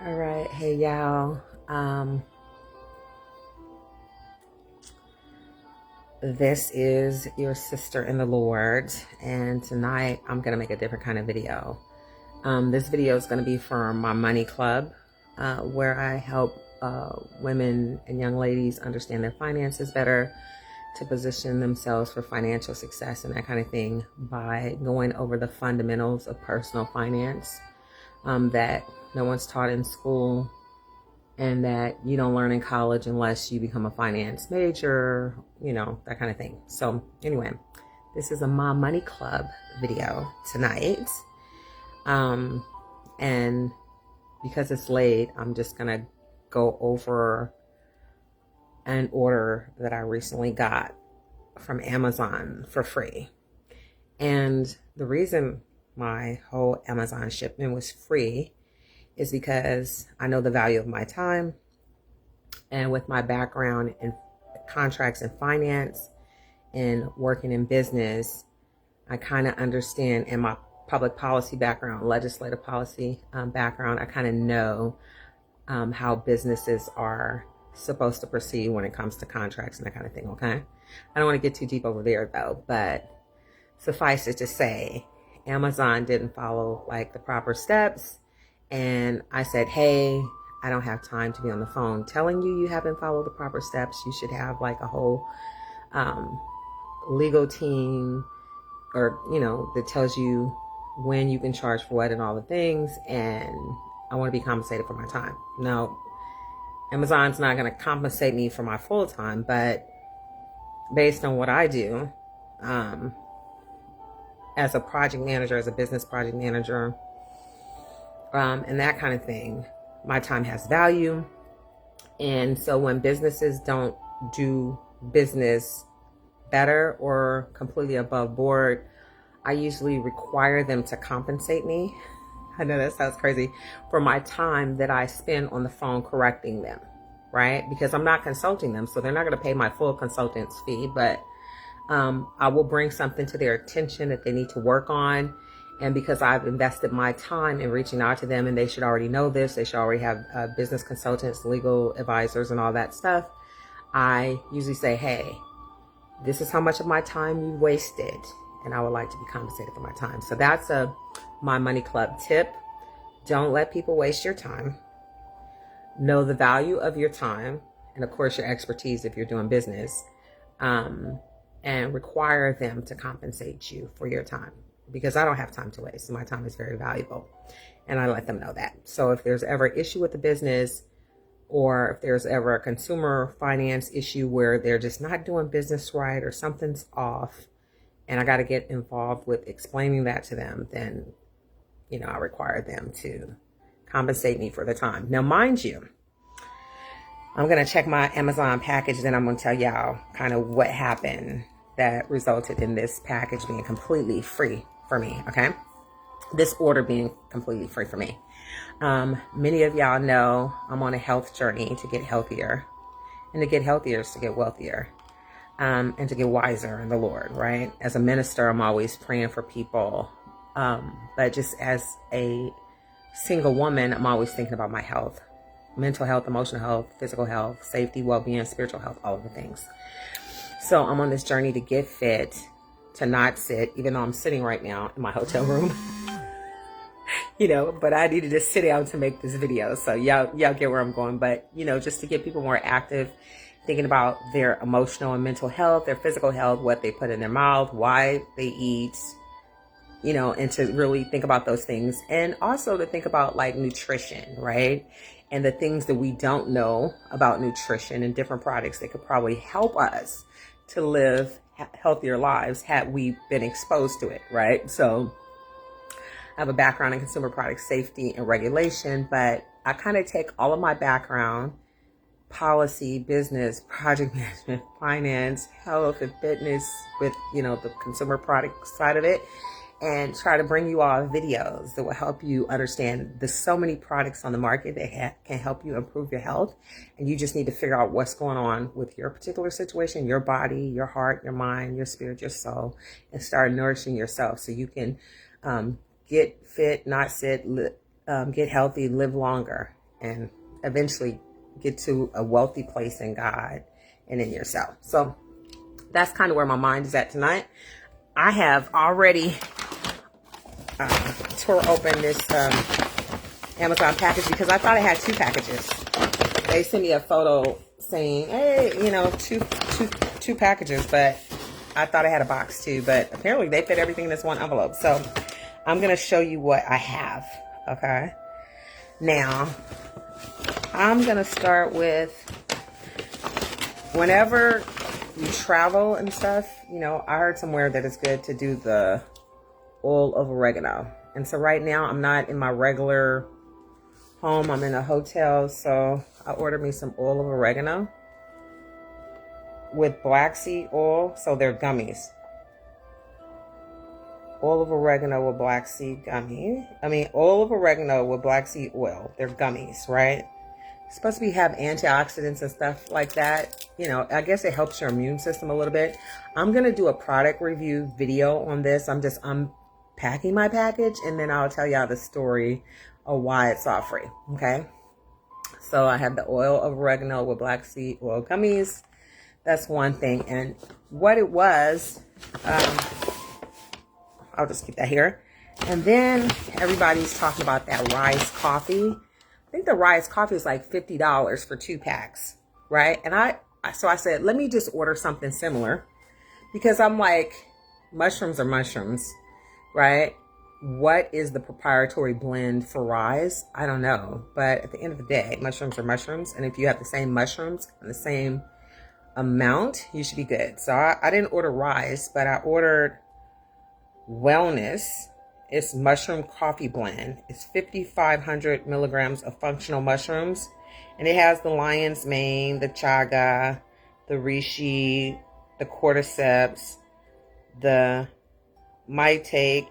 All right, hey y'all. This is your sister in the Lord, and tonight I'm gonna make a different kind of video. This video is gonna be for my money club, where I help women and young ladies understand their finances better, to position themselves for financial success and that kind of thing by going over the fundamentals of personal finance that no one's taught in school and that you don't learn in college unless you become a finance major, that kind of thing. So anyway, this is a Mom Money Club video tonight. And because it's late, I'm just going to go over an order that I recently got from Amazon for free. And the reason my whole Amazon shipment was free is because I know the value of my time, and with my background in contracts and finance and working in business, I kind of understand, and my public policy background, legislative policy background, I kind of know how businesses are supposed to proceed when it comes to contracts and that kind of thing, okay? I don't want to get too deep over there though, but suffice it to say, Amazon didn't follow like the proper steps. And I said, hey, I don't have time to be on the phone telling you haven't followed the proper steps. You should have like a whole legal team, or, that tells you when you can charge for what and all the things. And I want to be compensated for my time. Now, Amazon's not going to compensate me for my full time, but based on what I do, as a project manager, as a business project manager, and that kind of thing, my time has value. And so when businesses don't do business better or completely above board, I usually require them to compensate me. I know that sounds crazy, for my time that I spend on the phone correcting them, right? Because I'm not consulting them, so they're not going to pay my full consultant's fee, but I will bring something to their attention that they need to work on. And because I've invested my time in reaching out to them, and they should already know this, they should already have business consultants, legal advisors, and all that stuff, I usually say, hey, this is how much of my time you wasted, and I would like to be compensated for my time. So that's my Money Club tip. Don't let people waste your time. Know the value of your time, and of course your expertise if you're doing business, and require them to compensate you for your time. Because I don't have time to waste. My time is very valuable. And I let them know that. So if there's ever an issue with the business, or if there's ever a consumer finance issue where they're just not doing business right, or something's off, and I got to get involved with explaining that to them, then, I require them to compensate me for the time. Now, mind you, I'm going to check my Amazon package, then I'm going to tell y'all kind of what happened that resulted in this package being completely free for me, okay? This order being completely free for me. Many of y'all know I'm on a health journey to get healthier. And to get healthier is to get wealthier. And to get wiser in the Lord, right? As a minister, I'm always praying for people. But just as a single woman, I'm always thinking about my health. Mental health, emotional health, physical health, safety, well-being, spiritual health, all of the things. So I'm on this journey to get fit, to not sit, even though I'm sitting right now in my hotel room. But I needed to sit down to make this video. So y'all get where I'm going. But, just to get people more active, thinking about their emotional and mental health, their physical health, what they put in their mouth, why they eat, and to really think about those things. And also to think about like nutrition, right? And the things that we don't know about nutrition and different products that could probably help us to live healthier lives had we been exposed to it, right? So I have a background in consumer product safety and regulation, but I kind of take all of my background, policy, business, project management, finance, health, and fitness with, the consumer product side of it, and try to bring you all videos that will help you understand there's so many products on the market that can help you improve your health. And you just need to figure out what's going on with your particular situation, your body, your heart, your mind, your spirit, your soul, and start nourishing yourself so you can get fit, not sit, get healthy, live longer, and eventually get to a wealthy place in God and in yourself. So that's kind of where my mind is at tonight. I have already tore open this Amazon package because I thought I had 2 packages. They sent me a photo saying, hey, you know, two packages, but I thought I had a box too, but apparently they fit everything in this one envelope. So I'm going to show you what I have. Okay. Now I'm going to start with, whenever you travel and stuff, you know, I heard somewhere that it's good to do the oil of oregano. And so right now I'm not in my regular home. I'm in a hotel. So I ordered me some oil of oregano with black seed oil. So they're gummies. Oil of oregano with black seed gummy. Oil of oregano with black seed oil. They're gummies, right? It's supposed to have antioxidants and stuff like that. You know, I guess it helps your immune system a little bit. I'm going to do a product review video on this. I'm just unpacking my package, and then I'll tell y'all the story of why it's all free. Okay. So I have the oil of oregano with black seed oil gummies. That's one thing. And what it was, I'll just keep that here. And then everybody's talking about that Rise coffee. I think the Rise coffee is like $50 for 2 packs, right? And so I said, let me just order something similar, because I'm like, mushrooms are mushrooms, right? What is the proprietary blend for Rise? I don't know. But at the end of the day, mushrooms are mushrooms. And if you have the same mushrooms and the same amount, you should be good. So I didn't order Rise, but I ordered Wellness. It's mushroom coffee blend. It's 5,500 milligrams of functional mushrooms. And it has the lion's mane, the chaga, the reishi, the cordyceps, the maitake,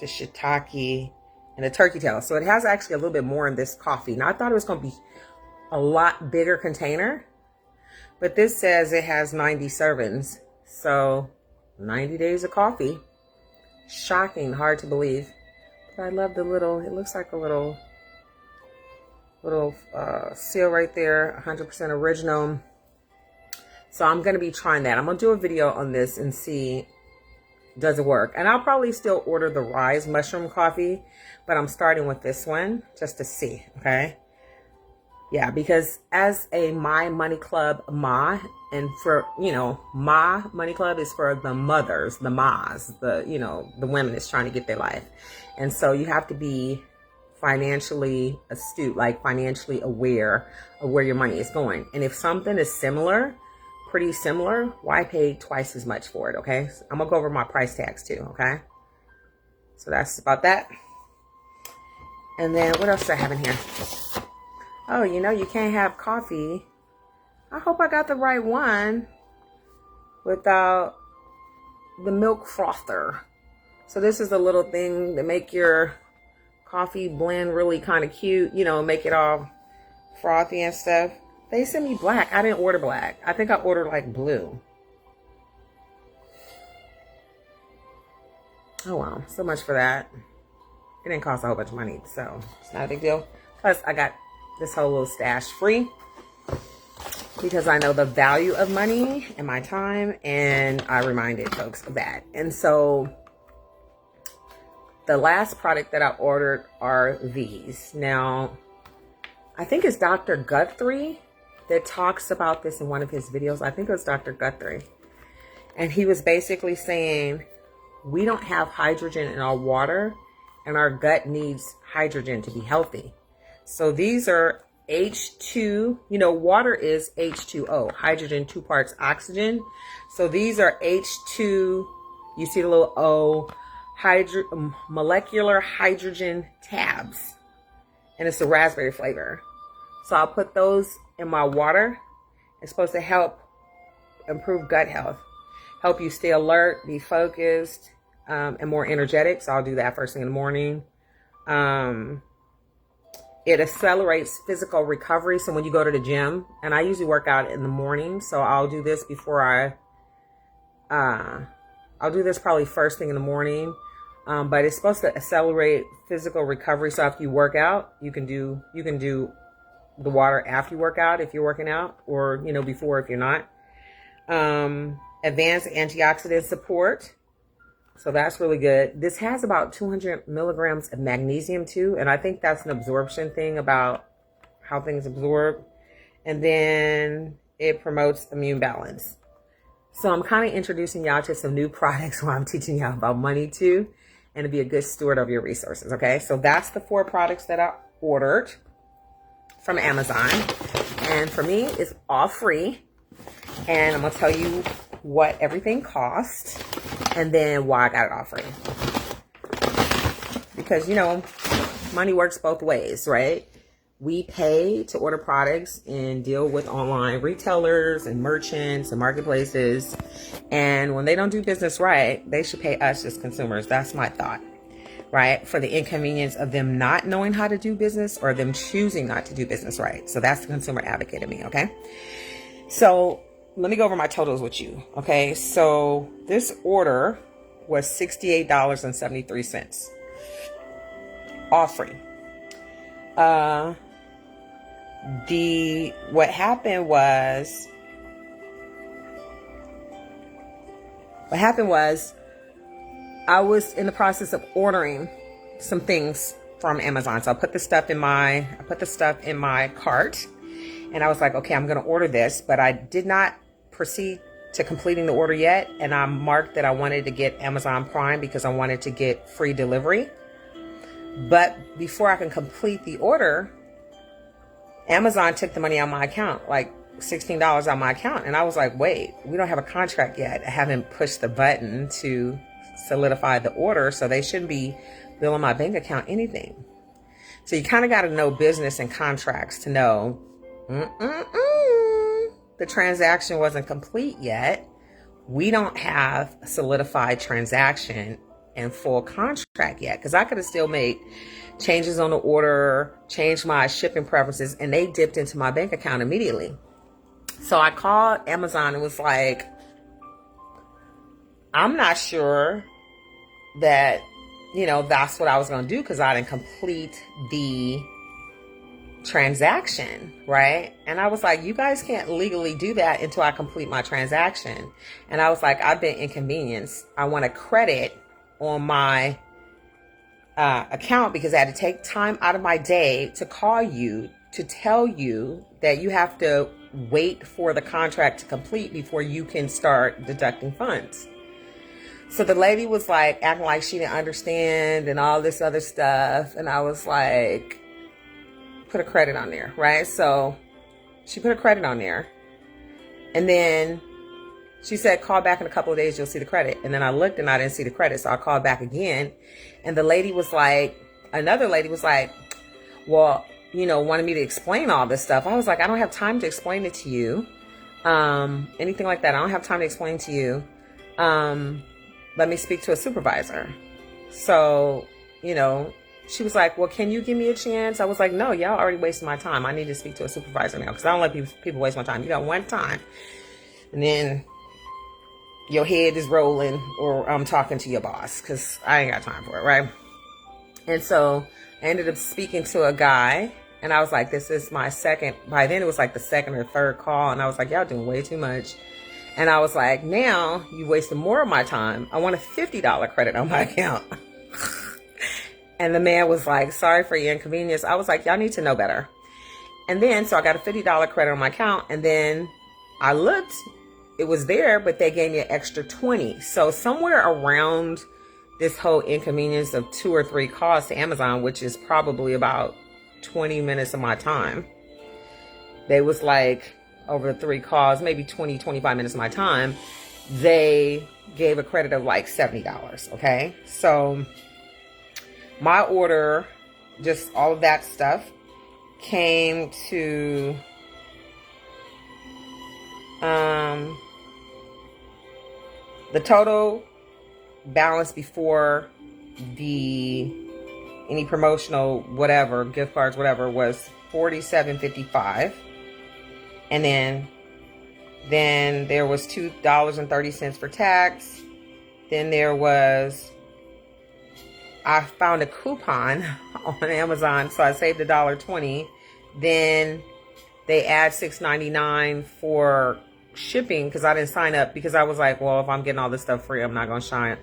the shiitake, and the turkey tail. So it has actually a little bit more in this coffee. Now I thought it was going to be a lot bigger container, but this says it has 90 servings. So 90 days of coffee. Shocking, hard to believe. But I love the little, it looks like a little seal right there, 100% original. So I'm going to be trying that. I'm going to do a video on this and see, does it work? And I'll probably still order the Rise mushroom coffee, but I'm starting with this one just to see, okay? Yeah, because as a My Money Club Ma, and for, you know, Ma Money Club is for the mothers, the Ma's, the, you know, the women that's trying to get their life. And so you have to be financially astute, like financially aware of where your money is going. And if something is similar, pretty similar, why pay twice as much for it, okay? So I'm going to go over my price tags too, okay? So that's about that. And then what else do I have in here? Oh, you know, you can't have coffee. I hope I got the right one without the milk frother. So this is a little thing to make your coffee blend really kind of cute, you know, make it all frothy and stuff. They sent me black. I didn't order black. I think I ordered like blue. Oh, wow. So much for that. It didn't cost a whole bunch of money, so it's not a big deal. Plus, I got this whole little stash free because I know the value of money and my time, and I reminded folks of that. And so the last product that I ordered are these. Now, I think it's Dr. Guthrie that talks about this in one of his videos. I think it was Dr. Guthrie. And he was basically saying, we don't have hydrogen in our water, and our gut needs hydrogen to be healthy. So these are H2, you know, water is H2O, hydrogen, 2 parts oxygen. So these are H2, you see the little O, molecular hydrogen tabs. And it's a raspberry flavor. So I'll put those in my water. It's supposed to help improve gut health, help you stay alert, be focused, and more energetic. So I'll do that first thing in the morning. It accelerates physical recovery. So when you go to the gym, and I usually work out in the morning, so I'll do this before I'll do this probably first thing in the morning. But it's supposed to accelerate physical recovery. So after you work out, you can do the water after you work out if you're working out, or before if you're not. Advanced antioxidant support, so that's really good. This has about 200 milligrams of magnesium too, and I think that's an absorption thing about how things absorb. And then it promotes immune balance. So I'm kind of introducing y'all to some new products while I'm teaching y'all about money too, and to be a good steward of your resources. Okay, so that's the 4 products that I ordered from Amazon, and for me it's all free. And I'm gonna tell you what everything cost and then why I got it all free, because money works both ways, right? We pay to order products and deal with online retailers and merchants and marketplaces. And when they don't do business right, they should pay us as consumers. That's my thought, right? For the inconvenience of them not knowing how to do business or them choosing not to do business right. So that's the consumer advocate in me, okay? So let me go over my totals with you, okay? So this order was $68.73. All free. What happened was I was in the process of ordering some things from Amazon. So I put the stuff in my cart, and I was like, okay, I'm going to order this, but I did not proceed to completing the order yet. And I marked that I wanted to get Amazon Prime because I wanted to get free delivery. But before I can complete the order, Amazon took the money out of my account, like $16 out of my account. And I was like, wait, we don't have a contract yet. I haven't pushed the button to solidify the order, so they shouldn't be billing my bank account anything. So you kind of got to know business and contracts to know the transaction wasn't complete yet. We don't have a solidified transaction and full contract yet, because I could have still made changes on the order, changed my shipping preferences, and they dipped into my bank account immediately. So I called Amazon and was like, I'm not sure that, that's what I was going to do, because I didn't complete the transaction, right? And I was like, you guys can't legally do that until I complete my transaction. And I was like, I've been inconvenienced. I want a credit on my account, because I had to take time out of my day to call you to tell you that you have to wait for the contract to complete before you can start deducting funds. So the lady was like acting like she didn't understand and all this other stuff. And I was like, put a credit on there, right? So she put a credit on there. And then she said, call back in a couple of days, you'll see the credit. And then I looked and I didn't see the credit. So I called back again. And the lady was like, another lady was like, well, wanted me to explain all this stuff. I was like, I don't have time to explain it to you. Anything like that. I don't have time to explain to you. Let me speak to a supervisor. So, she was like, well, can you give me a chance? I was like, no, y'all already wasted my time. I need to speak to a supervisor now, because I don't let people waste my time. You got one time, and then your head is rolling, or I'm talking to your boss, because I ain't got time for it, right? And so I ended up speaking to a guy, and I was like, this is my second. By then it was like the second or third call, and I was like, y'all doing way too much. And I was like, now you wasted more of my time. I want a $50 credit on my account. And the man was like, sorry for your inconvenience. I was like, y'all need to know better. And then, so I got a $50 credit on my account. And then I looked, it was there, but they gave me an extra 20. So somewhere around this whole inconvenience of 2 or 3 calls to Amazon, which is probably about 20 minutes of my time, they was like, over the 3 calls, maybe 20, 25 minutes of my time, they gave a credit of like $70. Okay. So my order, just all of that stuff, came to, the total balance before any promotional, whatever, gift cards, whatever, was $47.55. And then there was $2.30 for tax. Then I found a coupon on Amazon, so I saved $1.20. Then they add $6.99 for shipping because I didn't sign up, because I was like, well, if I'm getting all this stuff free, I'm not going to shine.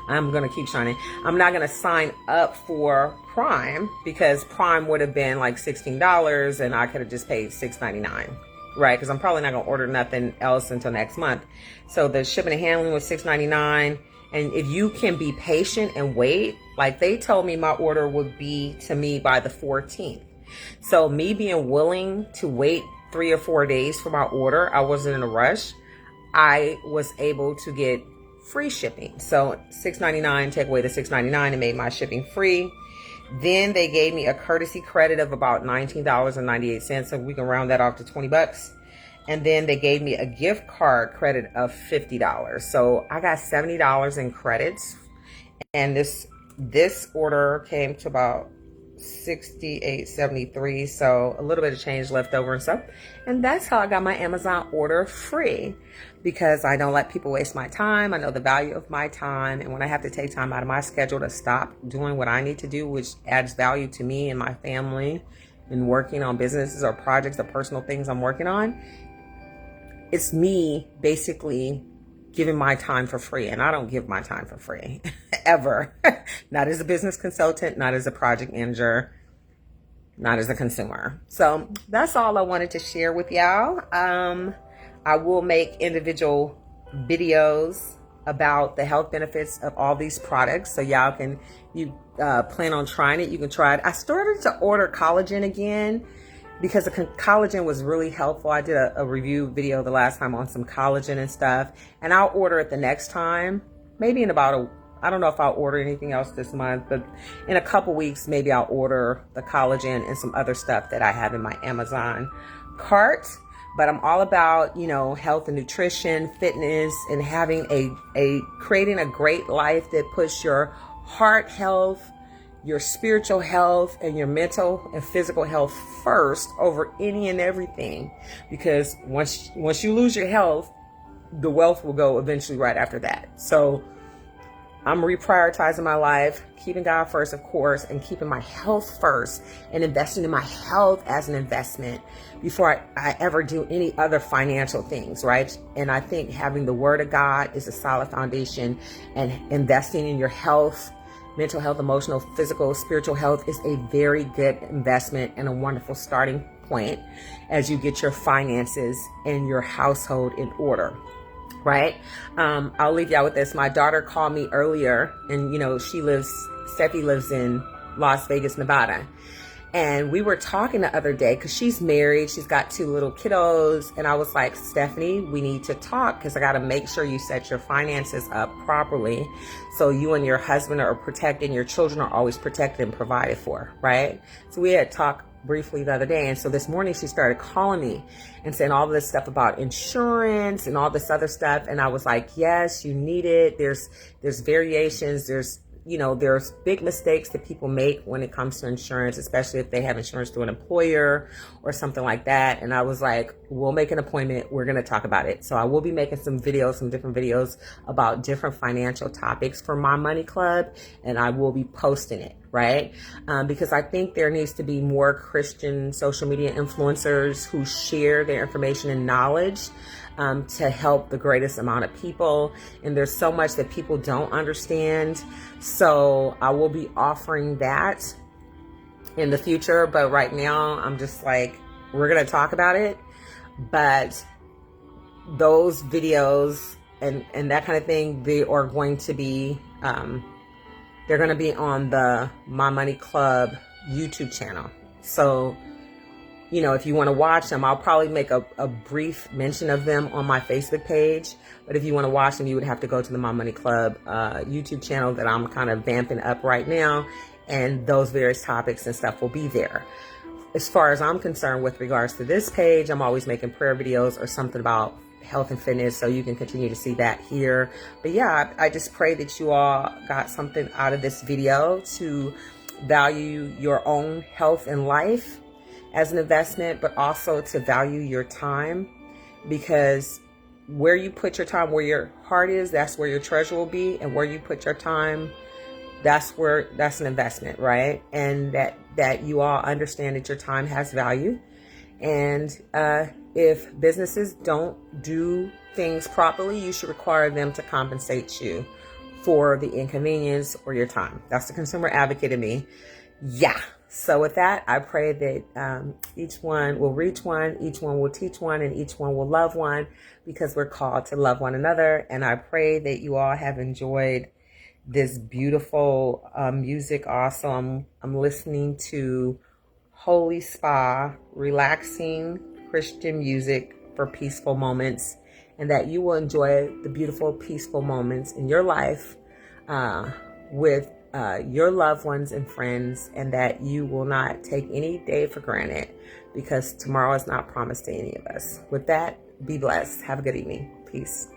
I'm going to keep shining. I'm not going to sign up for Prime, because Prime would have been like $16 and I could have just paid $6.99, right? Because I'm probably not going to order nothing else until next month. So the shipping and handling was $6.99. And if you can be patient and wait, like they told me my order would be to me by the 14th. So me being willing to wait 3 or 4 days for my order, I wasn't in a rush. I was able to get free shipping. So $6.99, take away the $6.99 and made my shipping free. Then they gave me a courtesy credit of about $19.98. So we can round that off to 20 bucks. And then they gave me a gift card credit of $50. So I got $70 in credits. And this order came to about $68.73, so a little bit of change left over and stuff. And that's how I got my Amazon order free, because I don't let people waste my time. I know the value of my time, and when I have to take time out of my schedule to stop doing what I need to do, which adds value to me and my family, and working on businesses or projects or personal things I'm working on, it's me basically giving my time for free. And I don't give my time for free ever. Not as a business consultant, not as a project manager, not as a consumer. So that's all I wanted to share with y'all. I will make individual videos about the health benefits of all these products, so y'all can, you plan on trying it, you can try it. I started to order collagen again, because the collagen was really helpful. I did a review video the last time on some collagen and stuff, and I'll order it the next time. Maybe in about I don't know if I'll order anything else this month, but in a couple weeks, maybe I'll order the collagen and some other stuff that I have in my Amazon cart. But I'm all about, health and nutrition, fitness, and having creating a great life that puts your heart health, your spiritual health, and your mental and physical health first over any and everything. Because once you lose your health, the wealth will go eventually right after that. So I'm reprioritizing my life, keeping God first, of course, and keeping my health first, and investing in my health as an investment before I ever do any other financial things, right? And I think having the Word of God is a solid foundation, and investing in your health, mental health, emotional, physical, spiritual health is a very good investment and a wonderful starting point as you get your finances and your household in order, right? I'll leave y'all with this. My daughter called me earlier, and Steffi lives in Las Vegas, Nevada. And we were talking the other day, because she's married, she's got 2 little kiddos, and I was like, Stephanie, we need to talk, because I got to make sure you set your finances up properly so you and your husband are protected, and your children are always protected and provided for, right? So we had talked briefly the other day, and so this morning she started calling me and saying all this stuff about insurance and all this other stuff, and I was like, yes, you need it. There's variations, there's big mistakes that people make when it comes to insurance, especially if they have insurance through an employer or something like that. And I was like, we'll make an appointment. We're going to talk about it. So I will be making some different videos about different financial topics for My Money Club, and I will be posting it, right? Because I think there needs to be more Christian social media influencers who share their information and knowledge to help the greatest amount of people. And there's so much that people don't understand. So I will be offering that in the future. But right now, I'm just like, we're going to talk about it. But those videos and that kind of thing, they are going to be, they're going to be on the My Money Club YouTube channel. So if you want to watch them, I'll probably make a brief mention of them on my Facebook page. But if you want to watch them, you would have to go to the My Money Club YouTube channel that I'm kind of vamping up right now. And those various topics and stuff will be there. As far as I'm concerned with regards to this page, I'm always making prayer videos or something about health and fitness, so you can continue to see that here. But yeah, I just pray that you all got something out of this video to value your own health and life as an investment, but also to value your time, because where you put your time, where your heart is, that's where your treasure will be. And where you put your time, that's an investment, right? And that you all understand that your time has value. And if businesses don't do things properly, you should require them to compensate you for the inconvenience or your time. That's the consumer advocate in me. Yeah. So with that, I pray that each one will reach one, each one will teach one, and each one will love one, because we're called to love one another. And I pray that you all have enjoyed this beautiful music. Also, I'm listening to Holy Spa, relaxing Christian music for peaceful moments, and that you will enjoy the beautiful, peaceful moments in your life with your loved ones and friends, and that you will not take any day for granted, because tomorrow is not promised to any of us. With that, be blessed. Have a good evening. Peace.